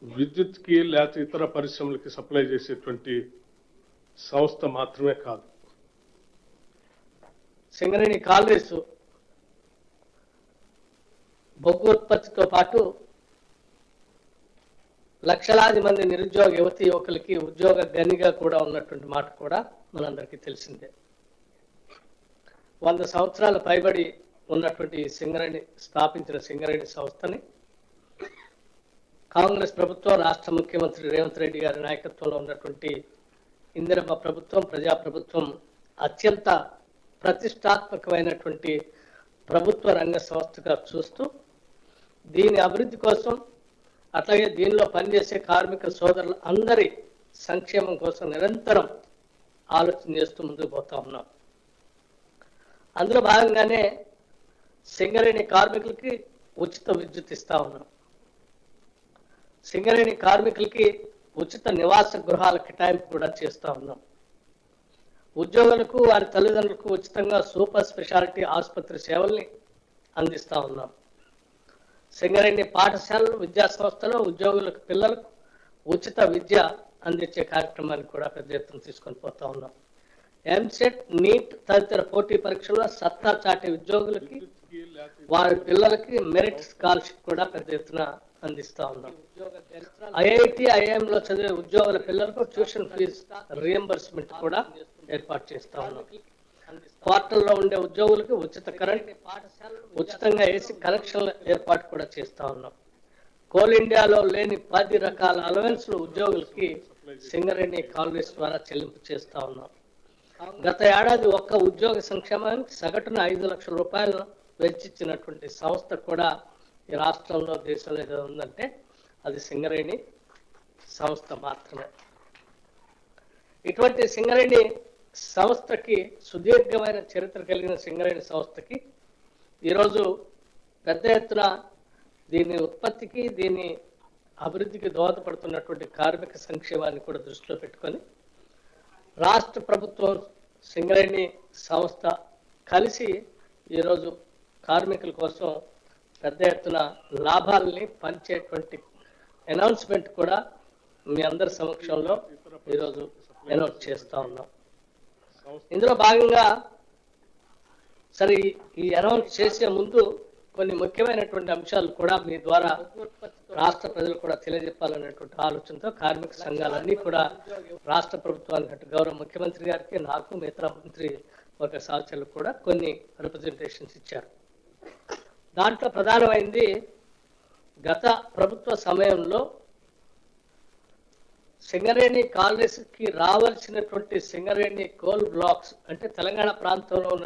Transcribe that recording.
విద్యుత్‌కి లేకపోతే ఇతర పరిశ్రమలకి సప్లై చేసేటువంటి సంస్థ మాత్రమే కాదు. సింగరేణి కాలరీస్ బొగ్గు ఉత్పత్తితో పాటు లక్షలాది మంది నిరుద్యోగ యువతి యువకులకి ఉద్యోగ గనిగా కూడా ఉన్నటువంటి మాట కూడా మనందరికీ తెలిసిందే. 100 సంవత్సరాల పైబడి ఉన్నటువంటి సింగరేణి స్థాపించిన సింగరేణి సంస్థని కాంగ్రెస్ ప్రభుత్వం, రాష్ట్ర ముఖ్యమంత్రి రేవంత్ రెడ్డి గారి నాయకత్వంలో ఉన్నటువంటి ఇందిరమ్మ ప్రభుత్వం, ప్రజాప్రభుత్వం అత్యంత ప్రతిష్టాత్మకమైనటువంటి ప్రభుత్వ రంగ సంస్థగా చూస్తూ దీని అభివృద్ధి కోసం, అట్లాగే దీనిలో పనిచేసే కార్మిక సోదరులు అందరి సంక్షేమం కోసం నిరంతరం ఆలోచన చేస్తూ ముందుకు పోతా ఉన్నాం. అందులో భాగంగానే సింగరేణి కార్మికులకి ఉచిత విద్యుత్ ఇస్తా ఉన్నాం. సింగరేణి కార్మికులకి ఉచిత నివాస గృహాల కేటాయింపు కూడా చేస్తూ ఉన్నాం. ఉద్యోగులకు, వారి తల్లిదండ్రులకు ఉచితంగా సూపర్ స్పెషాలిటీ ఆసుపత్రి సేవల్ని అందిస్తూ ఉన్నాం. సింగరేణి పాఠశాలలు, విద్యా సంస్థలో ఉద్యోగులకు, పిల్లలకు ఉచిత విద్య అందించే కార్యక్రమాన్ని కూడా పెద్ద ఎత్తున తీసుకొని పోతా ఉన్నాం. ఎంసెట్, నీట్ తదితర పోటీ పరీక్షల్లో సత్తా చాటే ఉద్యోగులకి, వారి పిల్లలకి మెరిట్ స్కాలర్షిప్ కూడా పెద్ద ఎత్తున అందిస్తా ఉన్నాం. ఐఐటి, ఐఐఎంలో చదివే ఉద్యోగుల పిల్లలకు ట్యూషన్ ఫీజు రియంబర్స్మెంట్ కూడా ఏర్పాటు చేస్తా ఉన్నాం. క్వార్టర్లో ఉండే ఉద్యోగులకు ఉచిత కరెంట్, ఉచితంగా ఏసీ కనెక్షన్ల ఏర్పాటు కూడా చేస్తా ఉన్నాం. కోల్ ఇండియాలో లేని 10 రకాల అలవెన్స్లు ఉద్యోగులకి సింగరేణి కాలరీస్ ద్వారా చెల్లింపు చేస్తా ఉన్నాం. గత ఏడాది ఒక్క ఉద్యోగ సంక్షేమానికి సగటున 5 లక్షల రూపాయలను వెచ్చించినటువంటి సంస్థ కూడా ఈ రాష్ట్రంలో, దేశంలో ఏదో ఉందంటే అది సింగరేణి సంస్థ మాత్రమే. ఇటువంటి సింగరేణి సంస్థకి, సుదీర్ఘమైన చరిత్ర కలిగిన సింగరేణి సంస్థకి ఈరోజు పెద్ద ఎత్తున దీని ఉత్పత్తికి, దీని అభివృద్ధికి దోహదపడుతున్నటువంటి కార్మిక సంక్షేమాన్ని కూడా దృష్టిలో పెట్టుకొని రాష్ట్ర ప్రభుత్వం, సింగరేణి సంస్థ కలిసి ఈరోజు కార్మికుల కోసం పెద్ద ఎత్తున లాభాలని పంచేటువంటి అనౌన్స్మెంట్ కూడా మీ అందరి సమక్షంలో ఈరోజు అనౌన్స్ చేస్తూ ఉన్నాం. ఇందులో భాగంగా సరే ఈ అనౌన్స్ చేసే ముందు కొన్ని ముఖ్యమైనటువంటి అంశాలు కూడా మీ ద్వారా రాష్ట్ర ప్రజలు కూడా తెలియజెప్పాలనేటువంటి ఆలోచనతో కార్మిక సంఘాలన్నీ కూడా రాష్ట్ర ప్రభుత్వానికి, అటు గౌరవ ముఖ్యమంత్రి గారికి, నాకు, మిగతా మంత్రి వర్గ సహచరులు కూడా కొన్ని రిప్రజెంటేషన్స్ ఇచ్చారు. దాంట్లో ప్రధానమైంది, గత ప్రభుత్వ సమయంలో సింగరేణి కాలరీస్కి రావాల్సినటువంటి సింగరేణి కోల్ బ్లాక్స్ అంటే తెలంగాణ ప్రాంతంలో ఉన్న